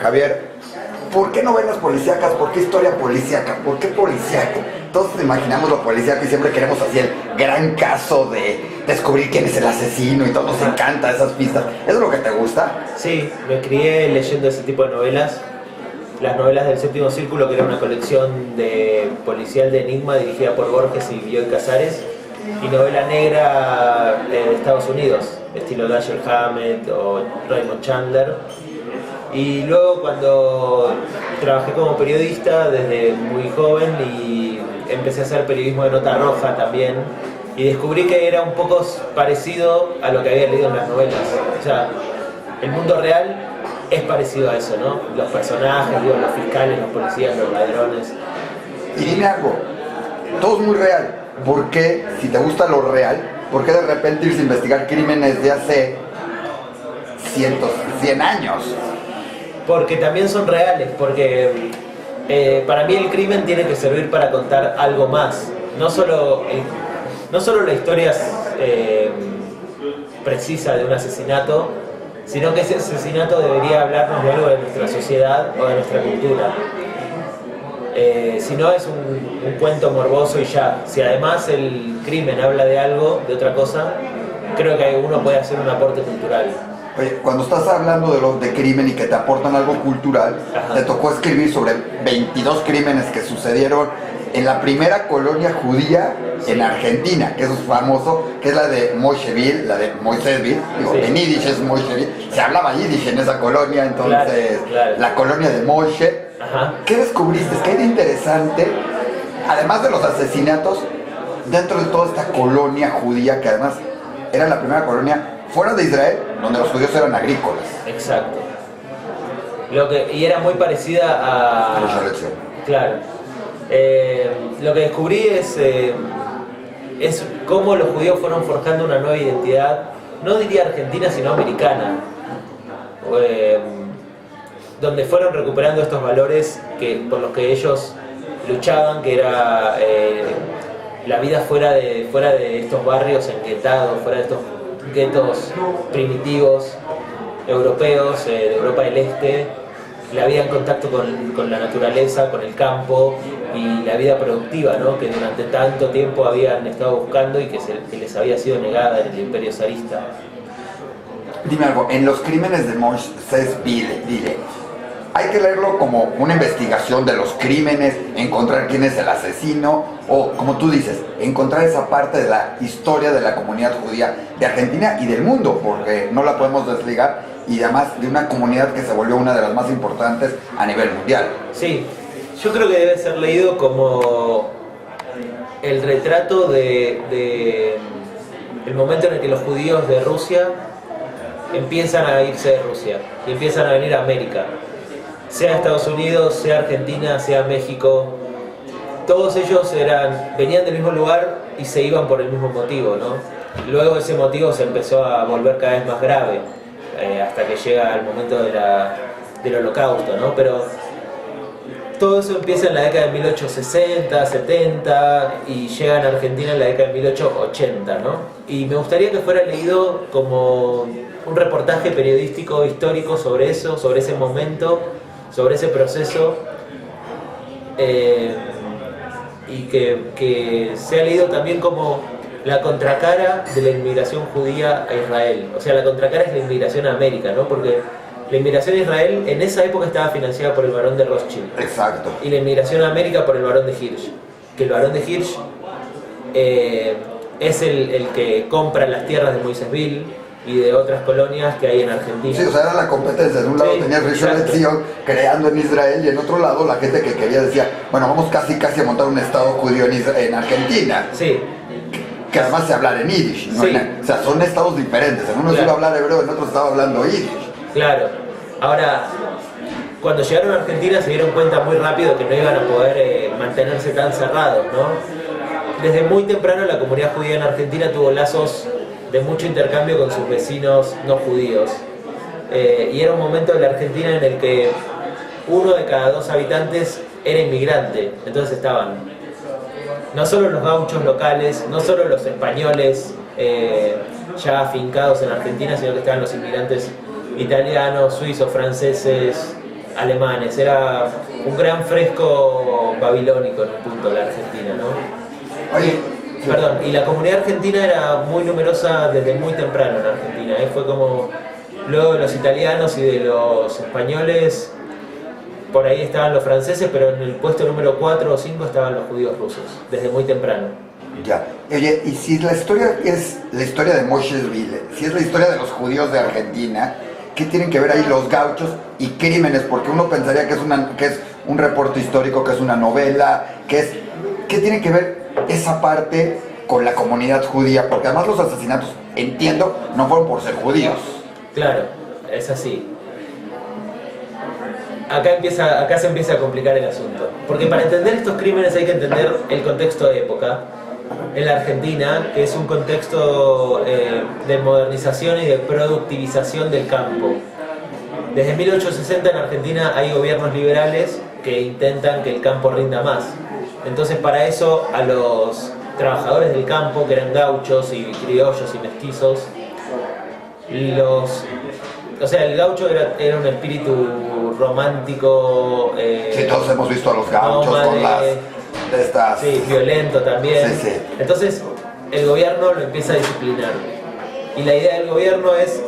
Javier, ¿por qué novelas policíacas? ¿Por qué historia policíaca? ¿Por qué policíaco? Todos imaginamos lo policíaco y siempre queremos así el gran caso de descubrir quién es el asesino y todos nos encanta esas pistas. ¿Eso es lo que te gusta? Sí, me crié leyendo ese tipo de novelas. Las novelas del Séptimo Círculo, que era una colección de policial de enigma dirigida por Borges y Bioy Casares, y novela negra de Estados Unidos, estilo Dashiell Hammett o Raymond Chandler. Y luego, cuando trabajé como periodista desde muy joven y empecé a hacer periodismo de nota roja también, y descubrí que era un poco parecido a lo que había leído en las novelas. O sea, el mundo real es parecido a eso, ¿no? Los personajes, digo, los fiscales, los policías, los ladrones. Y dime algo, todo es muy real. ¿Por qué, si te gusta lo real, por qué de repente irse a investigar crímenes de hace 100 años? Porque también son reales, porque para mí el crimen tiene que servir para contar algo más. No solo la historia precisa de un asesinato, sino que ese asesinato debería hablarnos de algo de nuestra sociedad o de nuestra cultura. Si no, es un cuento morboso y ya. Si además el crimen habla de algo, de otra cosa, creo que uno puede hacer un aporte cultural. Oye, cuando estás hablando de crimen y que te aportan algo cultural, Ajá. te tocó escribir sobre 22 crímenes que sucedieron en la primera colonia judía en Argentina, que eso es famoso, que es la de Moisheville, la de Moisésville, digo, Sí. en yiddish es Moisheville, se hablaba yiddish en esa colonia, entonces, Claro. la colonia de Moishe. Ajá. ¿Qué descubriste? ¿Qué hay de interesante, además de los asesinatos, dentro de toda esta colonia judía, que además era la primera colonia fuera de Israel, donde los judíos eran agrícolas? Exacto. Y era muy parecida a... Mucha lección. Claro. Lo que descubrí es cómo los judíos fueron forjando una nueva identidad, no diría argentina, sino americana, donde fueron recuperando estos valores por los que ellos luchaban, que era la vida fuera de estos barrios enguetados, fuera de estos guetos primitivos europeos, de Europa del Este, la vida en contacto con la naturaleza, con el campo y la vida productiva, ¿no? Que durante tanto tiempo habían estado buscando y que les había sido negada en el Imperio zarista. Dime algo, en los crímenes de Moisésville, ¿hay que leerlo como una investigación de los crímenes, encontrar quién es el asesino, o, como tú dices, encontrar esa parte de la historia de la comunidad judía de Argentina y del mundo, porque no la podemos desligar, y además de una comunidad que se volvió una de las más importantes a nivel mundial? Sí, yo creo que debe ser leído como el retrato de el momento en el que los judíos de Rusia empiezan a irse de Rusia y empiezan a venir a América, sea Estados Unidos, sea Argentina, sea México. Todos ellos venían del mismo lugar y se iban por el mismo motivo, ¿no? Luego ese motivo se empezó a volver cada vez más grave, hasta que llega el momento del Holocausto, ¿no? Pero todo eso empieza en la década de 1860, 70 y llega en Argentina en la década de 1880, ¿no? Y me gustaría que fuera leído como un reportaje periodístico histórico sobre eso, sobre ese momento, sobre ese proceso, y que sea leído también como la contracara de la inmigración judía a Israel. O sea, la contracara es la inmigración a América, ¿no? Porque la inmigración a Israel en esa época estaba financiada por el barón de Rothschild. Exacto. Y la inmigración a América por el barón de Hirsch. Que el barón de Hirsch es el que compra las tierras de Moisésville y de otras colonias que hay en Argentina. Sí, o sea, era la competencia. De un lado Sí, tenías Rishon exacto. LeZion creando en Israel, y en otro lado la gente que quería decía, bueno, vamos casi a montar un estado judío en Argentina. Sí, Que además se habla en yiddish, ¿no? Sí. O sea, son estados diferentes. En uno se iba a hablar hebreo, en otro estaba hablando yiddish. claro. Ahora, cuando llegaron a Argentina se dieron cuenta muy rápido que no iban a poder mantenerse tan cerrados, ¿no? Desde muy temprano la comunidad judía en Argentina tuvo lazos de mucho intercambio con sus vecinos no judíos. Y era un momento de la Argentina en el que 1 de cada 2 habitantes era inmigrante. Entonces estaban no solo los gauchos locales, no solo los españoles ya afincados en Argentina, sino que estaban los inmigrantes italianos, suizos, franceses, alemanes, era un gran fresco babilónico en un punto la Argentina, ¿no? Oye, Perdón, y la comunidad argentina era muy numerosa desde muy temprano en Argentina, fue como luego de los italianos y de los españoles, por ahí estaban los franceses, pero en el puesto número 4 o 5 estaban los judíos rusos, desde muy temprano. ya. Oye, y si la historia es la historia de Moshesville, si es la historia de los judíos de Argentina, ¿qué tienen que ver ahí los gauchos y crímenes? Porque uno pensaría que es un reporte histórico, que es una novela, ¿qué tiene que ver esa parte con la comunidad judía? Porque además los asesinatos, entiendo, no fueron por ser judíos. Claro, es así. Acá se empieza a complicar el asunto. Porque para entender estos crímenes hay que entender el contexto de época. En la Argentina, que es un contexto de modernización y de productivización del campo. Desde 1860 en Argentina hay gobiernos liberales que intentan que el campo rinda más. Entonces para eso a los trabajadores del campo, que eran gauchos y criollos y mestizos, o sea, el gaucho era un espíritu romántico. Sí, todos hemos visto a los gauchos con las de estas. Sí, violento también. Sí, sí. Entonces, el gobierno lo empieza a disciplinar. Y la idea del gobierno es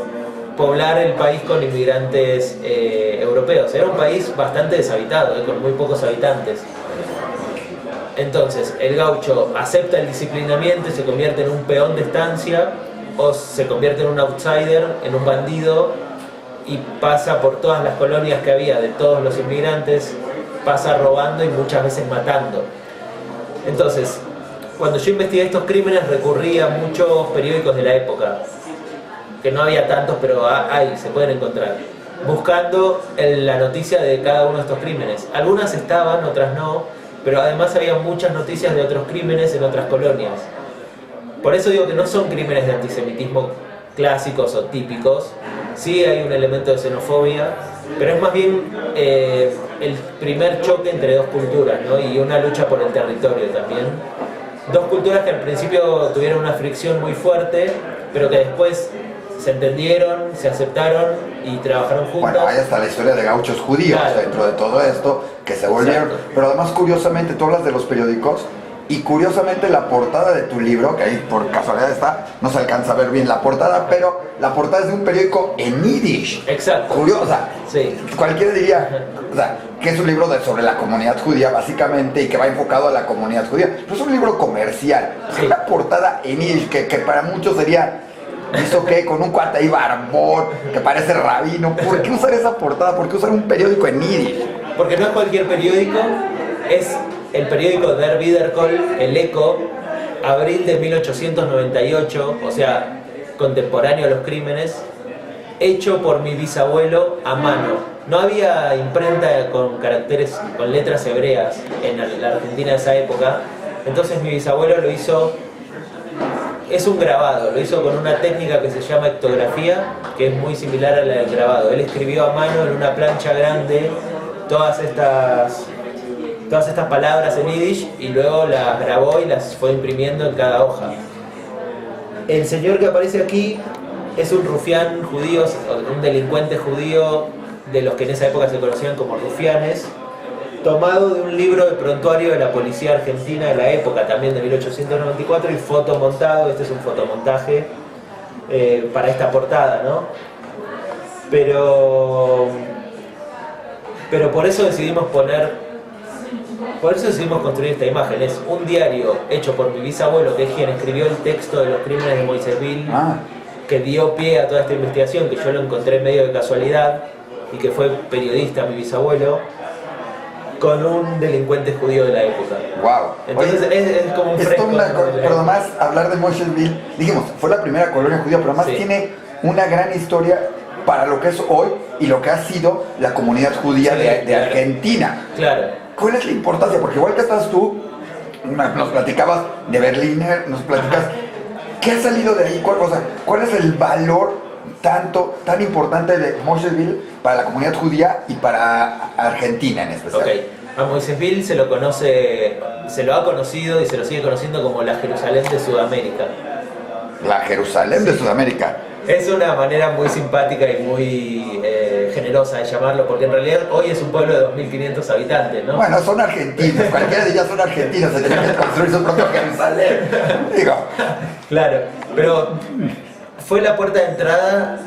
poblar el país con inmigrantes europeos. Era un país bastante deshabitado, con muy pocos habitantes. Entonces, el gaucho acepta el disciplinamiento y se convierte en un peón de estancia, o se convierte en un outsider, en un bandido, y pasa por todas las colonias que había de todos los inmigrantes, pasa robando y muchas veces matando. Entonces, cuando yo investigué estos crímenes recurrí a muchos periódicos de la época, que no había tantos, pero se pueden encontrar, buscando la noticia de cada uno de estos crímenes. Algunas estaban, otras no, pero además había muchas noticias de otros crímenes en otras colonias. Por eso digo que no son crímenes de antisemitismo clásicos o típicos, sí hay un elemento de xenofobia, pero es más bien el primer choque entre dos culturas, ¿no? Y una lucha por el territorio también. Dos culturas que al principio tuvieron una fricción muy fuerte, pero que después se entendieron, se aceptaron y trabajaron juntas. Bueno, hay hasta la historia de gauchos judíos, claro, dentro de todo esto, que se volvieron. Exacto. Pero además, curiosamente, tú hablas de los periódicos, y curiosamente la portada de tu libro, que ahí por casualidad está, no se alcanza a ver bien la portada, pero la portada es de un periódico en yiddish. Exacto. Curiosa. Sí. Cualquiera diría, o sea, que es un libro sobre la comunidad judía básicamente y que va enfocado a la comunidad judía. Pero es un libro comercial. Sí. Una portada en yiddish que para muchos sería, ¿eso qué? Con un cuate ahí barbón, que parece rabino. ¿Por qué usar esa portada? ¿Por qué usar un periódico en yiddish? Porque no es cualquier periódico, es el periódico Der Wiederkoll, El Eco, abril de 1898, o sea, contemporáneo a los crímenes, hecho por mi bisabuelo a mano. No había imprenta con caracteres, con letras hebreas en la Argentina de esa época, entonces mi bisabuelo lo hizo, es un grabado, lo hizo con una técnica que se llama ectografía, que es muy similar a la del grabado. Él escribió a mano en una plancha grande todas estas palabras en yiddish y luego las grabó y las fue imprimiendo en cada hoja. El señor que aparece aquí es un rufián judío, un delincuente judío de los que en esa época se conocían como rufianes, tomado de un libro de prontuario de la policía argentina de la época, también de 1894, y fotomontado. Este es un fotomontaje para esta portada, ¿no? Pero por eso decidimos construir esta imagen. Es un diario hecho por mi bisabuelo, que es quien escribió el texto de los crímenes de Moisesville, que dio pie a toda esta investigación, que yo lo encontré medio de casualidad, y que fue periodista mi bisabuelo, con un delincuente judío de la época. Wow. Entonces es como un fresco. Pero además, hablar de Moshesville, dijimos, fue la primera colonia judía, pero además tiene una gran historia para lo que es hoy y lo que ha sido la comunidad judía de Argentina. Claro. ¿Cuál es la importancia? Porque igual que estás tú, nos platicabas de Berliner, nos platicas, ¿qué ha salido de ahí? ¿Cuál es el valor tan importante de Moshesville para la comunidad judía y para Argentina en especial? Okay. A Moisesville se lo ha conocido y se lo sigue conociendo como la Jerusalén de Sudamérica. La Jerusalén de Sudamérica. Es una manera muy simpática y muy generosa de llamarlo, porque en realidad hoy es un pueblo de 2.500 habitantes, ¿no? Bueno, son argentinos, cualquiera de ellas son argentinos, se tienen que construir su propio Jerusalén. Digo. Claro, pero fue la puerta de entrada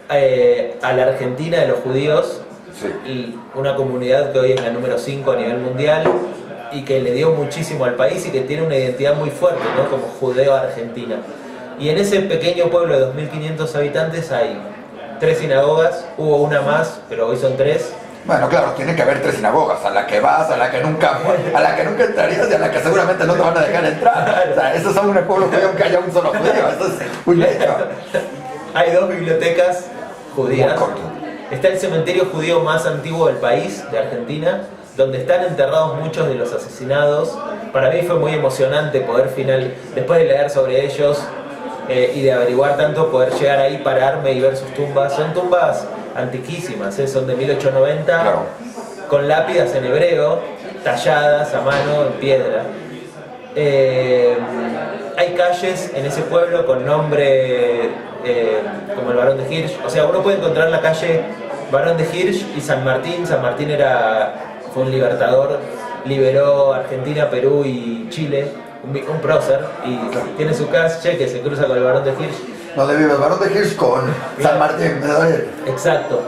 a la Argentina de los judíos, Sí. y una comunidad que hoy es la número 5 a nivel mundial y que le dio muchísimo al país y que tiene una identidad muy fuerte, ¿no? Como judeo-argentina. Y en ese pequeño pueblo de 2.500 habitantes hay 3 sinagogas, hubo una más, pero hoy son 3. Bueno, claro, tiene que haber 3 sinagogas, a la que vas, a la que nunca entrarías y a la que seguramente no te van a dejar entrar. O sea, esos son un pueblo judío aunque haya un solo judío, eso es un hecho. Hay 2 bibliotecas judías. Muy corto. Está el cementerio judío más antiguo del país, de Argentina, donde están enterrados muchos de los asesinados. Para mí fue muy emocionante poder después de leer sobre ellos y de averiguar tanto, poder llegar ahí, pararme y ver sus tumbas. Son tumbas antiquísimas, son de 1890, Claro. con lápidas en hebreo, talladas a mano en piedra. Hay calles en ese pueblo con nombre como el Barón de Hirsch. O sea, uno puede encontrar la calle Barón de Hirsch y San Martín. San Martín fue un libertador, liberó Argentina, Perú y Chile, un prócer, y tiene su calle que se cruza con el Barón de Hirsch. Donde vive el Barón de Hirsch con San Martín. Exacto.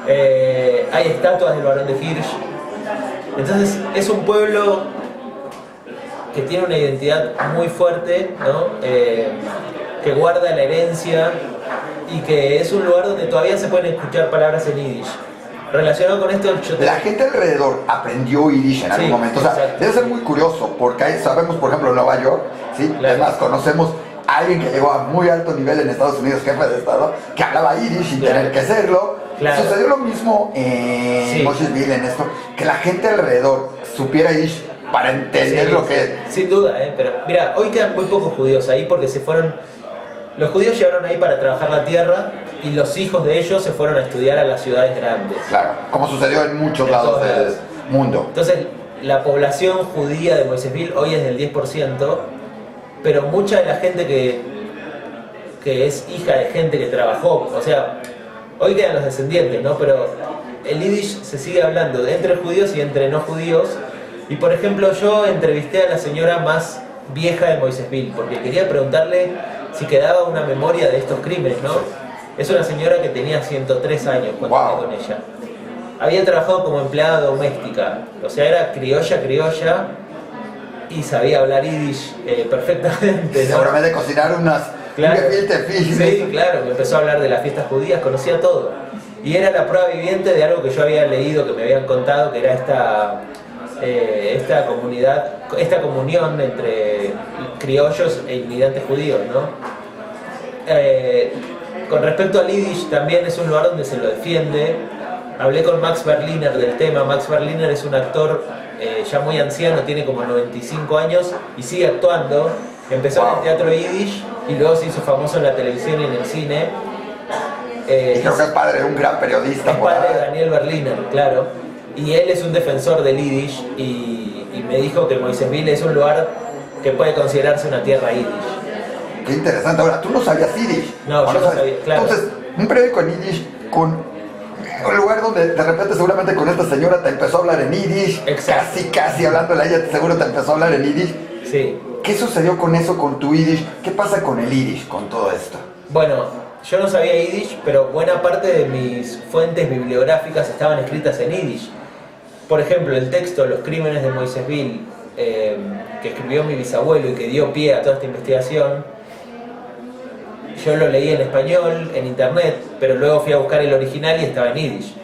Hay estatuas del Barón de Hirsch. Entonces es un pueblo que tiene una identidad muy fuerte, ¿no? Que guarda la herencia y que es un lugar donde todavía se pueden escuchar palabras en yiddish. Relacionado con esto, La gente alrededor aprendió yiddish en algún momento. O sea, exacto. debe ser muy curioso, porque ahí sabemos, por ejemplo, en Nueva York, ¿sí? Claro. Además, conocemos a alguien que llegó a muy alto nivel en Estados Unidos, jefe de Estado, que hablaba yiddish sin tener que serlo. Claro. Sucedió lo mismo en Mosesville, en esto, que la gente alrededor supiera yiddish para entender lo que es. Sin duda, pero mira, hoy quedan muy pocos judíos ahí porque los judíos llegaron ahí para trabajar la tierra y los hijos de ellos se fueron a estudiar a las ciudades grandes. Claro, como sucedió en muchos lados del mundo. Entonces, la población judía de Moisésville hoy es del 10%, pero mucha de la gente que es hija de gente que trabajó, o sea, hoy quedan los descendientes, ¿no? Pero el yiddish se sigue hablando entre judíos y entre no judíos. Y por ejemplo, yo entrevisté a la señora más vieja de Moisésville porque quería preguntarle si quedaba una memoria de estos crímenes, ¿no? Es una señora que tenía 103 años cuando hablé con ella. Había trabajado como empleada doméstica, o sea, era criolla y sabía hablar yiddish perfectamente, ¿no? Seguramente cocinar unas gefilte fish. Sí, claro, me empezó a hablar de las fiestas judías, conocía todo. Y era la prueba viviente de algo que yo había leído, que me habían contado, que era esta comunidad, esta comunión entre criollos e inmigrantes judíos, ¿no? Con respecto al yiddish, también es un lugar donde se lo defiende. Hablé con Max Berliner del tema. Max Berliner es un actor ya muy anciano, tiene como 95 años y sigue actuando. Empezó en el teatro yiddish y luego se hizo famoso en la televisión y en el cine. Y creo que es padre de un gran periodista. Es padre de Daniel Berliner, claro. Y él es un defensor del yiddish y me dijo que Moisésville es un lugar que puede considerarse una tierra yiddish. Qué interesante. Ahora, tú no sabías yiddish. No, yo no sabía, claro. Entonces, un periódico en yiddish con un lugar donde de repente seguramente con esta señora te empezó a hablar en yiddish. Exacto. Casi hablándole a ella, seguro te empezó a hablar en yiddish. Sí. ¿Qué sucedió con eso, con tu yiddish? ¿Qué pasa con el yiddish, con todo esto? Bueno, yo no sabía yiddish, pero buena parte de mis fuentes bibliográficas estaban escritas en yiddish. Por ejemplo, el texto Los crímenes de Moisésville, que escribió mi bisabuelo y que dio pie a toda esta investigación, yo lo leí en español, en internet, pero luego fui a buscar el original y estaba en yiddish.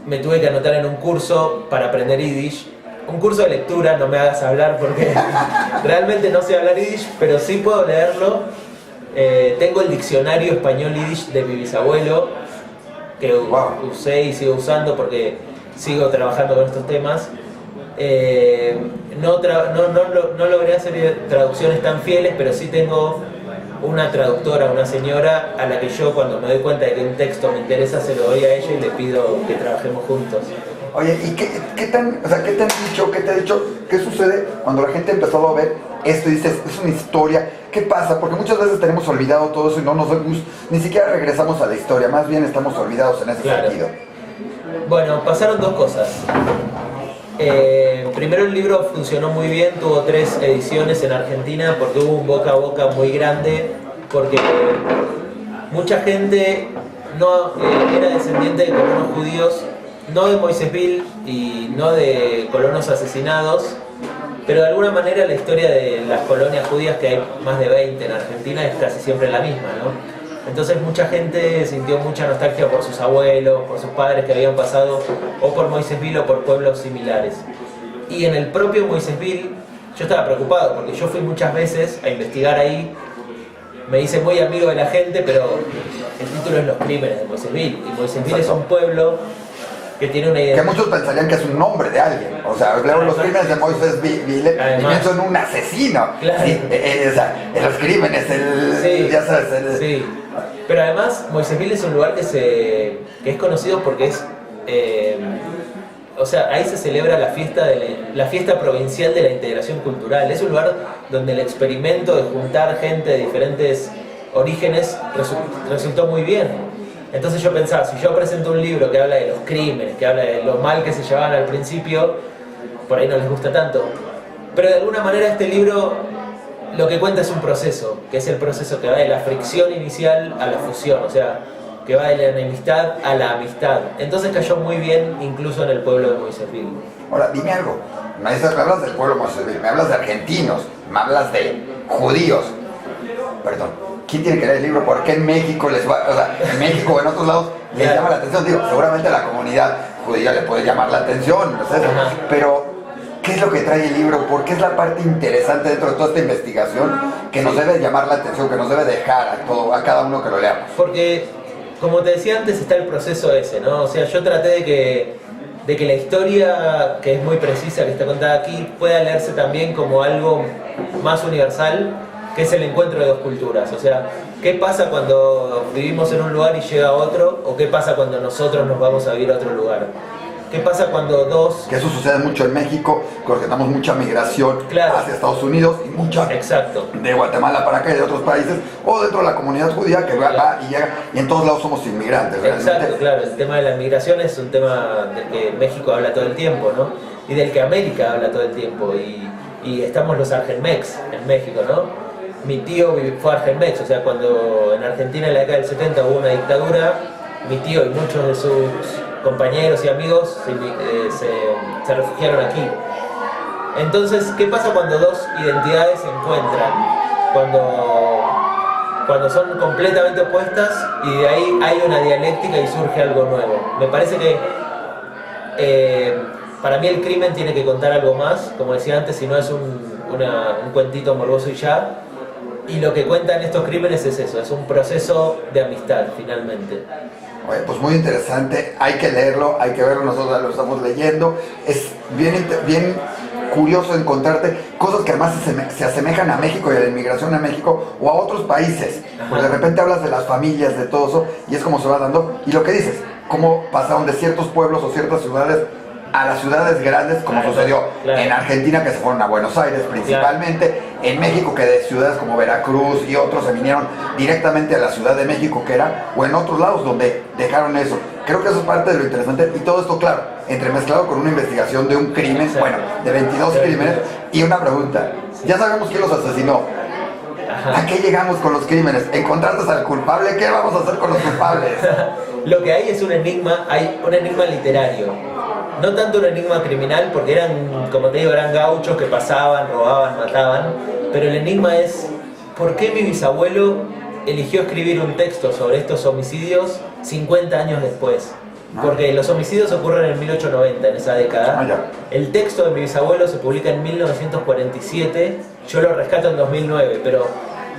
Me tuve que anotar en un curso para aprender yiddish. Un curso de lectura, no me hagas hablar porque realmente no sé hablar yiddish, pero sí puedo leerlo. Tengo el diccionario español yiddish de mi bisabuelo, que usé y sigo usando porque sigo trabajando con estos temas. No logré hacer traducciones tan fieles, pero sí tengo una traductora, una señora a la que yo, cuando me doy cuenta de que un texto me interesa, se lo doy a ella y le pido que trabajemos juntos. Oye, ¿y qué te han dicho, qué te ha dicho, qué sucede cuando la gente empezó a ver esto y dices, es una historia ¿qué pasa? Porque muchas veces tenemos olvidado todo eso y no nos ni siquiera regresamos a la historia, más bien estamos olvidados en ese sentido. Bueno, pasaron dos cosas. Primero, el libro funcionó muy bien, tuvo 3 ediciones en Argentina porque hubo un boca a boca muy grande, porque mucha gente no era descendiente de colonos judíos, no de Moisésville y no de colonos asesinados, pero de alguna manera la historia de las colonias judías, que hay más de 20 en Argentina, es casi siempre la misma, ¿no? Entonces mucha gente sintió mucha nostalgia por sus abuelos, por sus padres que habían pasado o por Moisésville o por pueblos similares. Y en el propio Moisésville yo estaba preocupado porque yo fui muchas veces a investigar ahí, me hice muy amigo de la gente, pero el título es Los crímenes de Moisésville, y Moisésville es un pueblo que tiene una idea. Que muchos pensarían que es un nombre de alguien. O sea, leo Los crímenes de Moisésville y pienso en un asesino. Claro. Sí, o sea, en los crímenes, sí, ya sabes. Sí. Pero además, Moisésville es un lugar que es conocido porque es... o sea, ahí se celebra la fiesta provincial de la integración cultural. Es un lugar donde el experimento de juntar gente de diferentes orígenes resultó muy bien. Entonces yo pensaba, si yo presento un libro que habla de los crímenes, que habla de lo mal que se llevaban al principio, por ahí no les gusta tanto. Pero de alguna manera este libro lo que cuenta es un proceso, que es el proceso que va de la fricción inicial a la fusión, o sea, que va de la enemistad a la amistad. Entonces cayó muy bien incluso en el pueblo de Moisésville. Ahora, dime algo. Me hablas del pueblo de Moisésville, me hablas de argentinos, me hablas de judíos. Perdón, ¿quién tiene que leer el libro? ¿Por qué en México les va, o sea, en México o en otros lados les llama la atención? Digo, seguramente a la comunidad judía le puede llamar la atención, no sé, pero ¿qué es lo que trae el libro? ¿Por qué es la parte interesante dentro de toda esta investigación que nos debe llamar la atención, que nos debe dejar a cada uno que lo leamos? Porque, como te decía antes, está el proceso ese, ¿no? O sea, yo traté de que la historia, que es muy precisa, que está contada aquí, pueda leerse también como algo más universal, que es el encuentro de dos culturas. O sea, ¿qué pasa cuando vivimos en un lugar y llega otro? ¿O qué pasa cuando nosotros nos vamos a vivir a otro lugar? ¿Qué pasa cuando dos...? Que eso sucede mucho en México, porque tenemos mucha migración hacia Estados Unidos y mucha de Guatemala para acá y de otros países, o dentro de la comunidad judía que va y llega, y en todos lados somos inmigrantes. Exacto, realmente. claro. El tema de la migración es un tema del que México habla todo el tiempo, ¿no? Y del que América habla todo el tiempo. Y estamos los Argenmex en México, ¿no? Mi tío fue Argenmex, o sea, cuando en Argentina en la década del 70 hubo una dictadura, mi tío y muchos de sus compañeros y amigos se refugiaron aquí. Entonces, ¿qué pasa cuando dos identidades se encuentran? Cuando son completamente opuestas y de ahí hay una dialéctica y surge algo nuevo. Me parece que para mí el crimen tiene que contar algo más, como decía antes, si no es un cuentito morboso y ya. Y lo que cuentan estos crímenes es eso, es un proceso de amistad, finalmente. Oye, pues muy interesante, hay que leerlo, hay que verlo, nosotros lo estamos leyendo. Es bien curioso encontrarte cosas que además se asemejan a México y a la inmigración a México o a otros países. Pues de repente hablas de las familias, de todo eso, y es como se va dando. Y lo que dices, cómo pasaron de ciertos pueblos o ciertas ciudades a las ciudades grandes, como sucedió en Argentina, que se fueron a Buenos Aires principalmente, en México, que de ciudades como Veracruz y otros se vinieron directamente a la Ciudad de México, que era, o en otros lados donde dejaron eso. Creo que eso es parte de lo interesante, y todo esto, claro, entremezclado con una investigación de un crimen, bueno, de 22 crímenes, y una pregunta, ya sabemos quién los asesinó. ¿A qué llegamos con los crímenes? ¿Encontraste al culpable? ¿Qué vamos a hacer con los culpables? Lo que hay es un enigma literario. No tanto un enigma criminal, porque eran, como te digo, eran gauchos que pasaban, robaban, mataban, pero el enigma es ¿por qué mi bisabuelo eligió escribir un texto sobre estos homicidios 50 años después? Porque los homicidios ocurren en 1890, en esa década. El texto de mi bisabuelo se publica en 1947, yo lo rescato en 2009, pero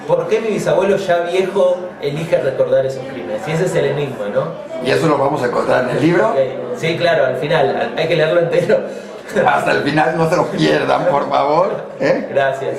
¿por qué mi bisabuelo ya viejo elige recordar esos crímenes? Y ese es el enigma, ¿no? ¿Y eso lo vamos a encontrar en el libro? Sí, claro, al final, hay que leerlo entero. Hasta el final, no se lo pierdan, por favor. Gracias.